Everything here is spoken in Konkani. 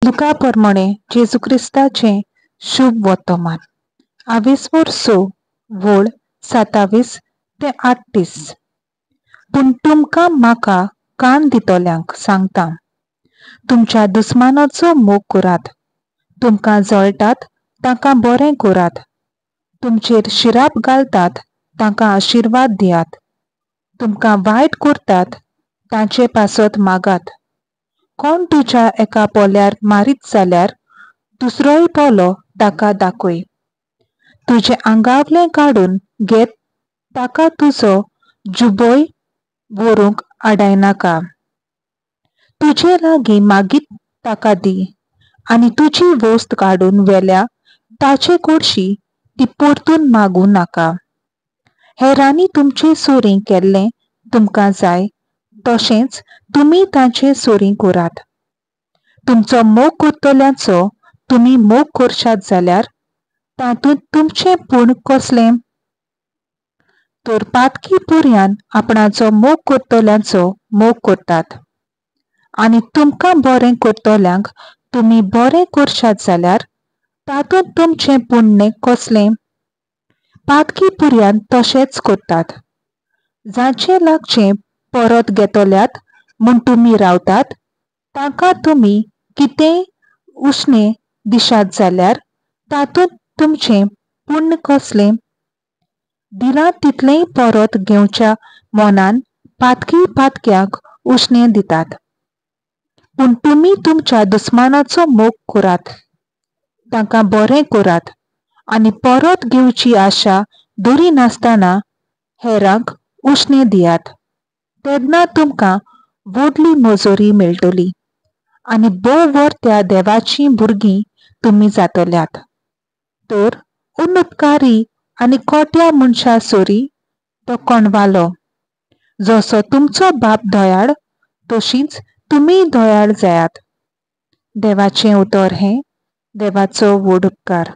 लुका प्रमाणे जेजू क्रिस्ताचे शुभ वर्तमान 22 वोळ 27 ते 38. पूण तुमकां म्हाका कान दितोल्यांक सांगता, तुमच्या दुस्मानाचो मोग करात, तुमकां जळटात तांकां बरें करात, तुमचेर शिराप घालतात तांकां आशिर्वाद दियात, तुमकां वायट करतात तांचे पासत मागात. कोण तुज्या एका पोल्यार मारीत जाल्यार दुसरोय पोलो ताका दाखय. तुजे आंगावलें काडून घेत ताका तुजो जुबोय व्हरूंक आडायनाका. तुजे लागीं मागीत ताका दी, आनी तुजी वस्त काडून व्हेल्या ताचे कडशी ती परतून मागूं नाका. हेरांनी तुमचे सोरीं केल्लें तुमकां जाय तशेंच तुमी तांचे सोरीं करात. तुमचो मोग करतल्यांचो तुमी मोग करशात जाल्यार तातूंत तुमचें पूण कसलें? तर पातकी पुर्यान आपणाचो मोग करतल्यांचो मोग करतात. आनी तुमकां बरें करतल्यांक तुमी बरें करशात जाल्यार तातूंत तुमचें पुण्य कसलें? पातकी पुर्यान तशेंच करतात. जांचे लागचें परत घेतल्यात म्हूण तुमी रावतात तांकां तुमी कितेंय उश्णें दिशात जाल्यार तातूंत तुमचें पुण्य कसलें? दिलां तितलेंय परत घेवच्या मोनान पातकी पातक्याक उश्णें दितात. पूण तुमी तुमच्या दुस्मानाचो मोग करात, तांकां बरें करात, आनी परत घेवची आशा दवरिनासतना हेरांक उश्णें दियात. तेन्ना तुमकां व्हडली मजुरी मेळटली, आनी भोव देवाचीं भुरगीं तुमी जातल्यात. तर उन्नतकारी आनी खोट्या मनशा सोरी तो कोणवालो. जसो तुमचो बाप दयाळ तशींच तुमी दयाळ जायात. देवाचें उतर हें, देवाचो व्हड उपकार.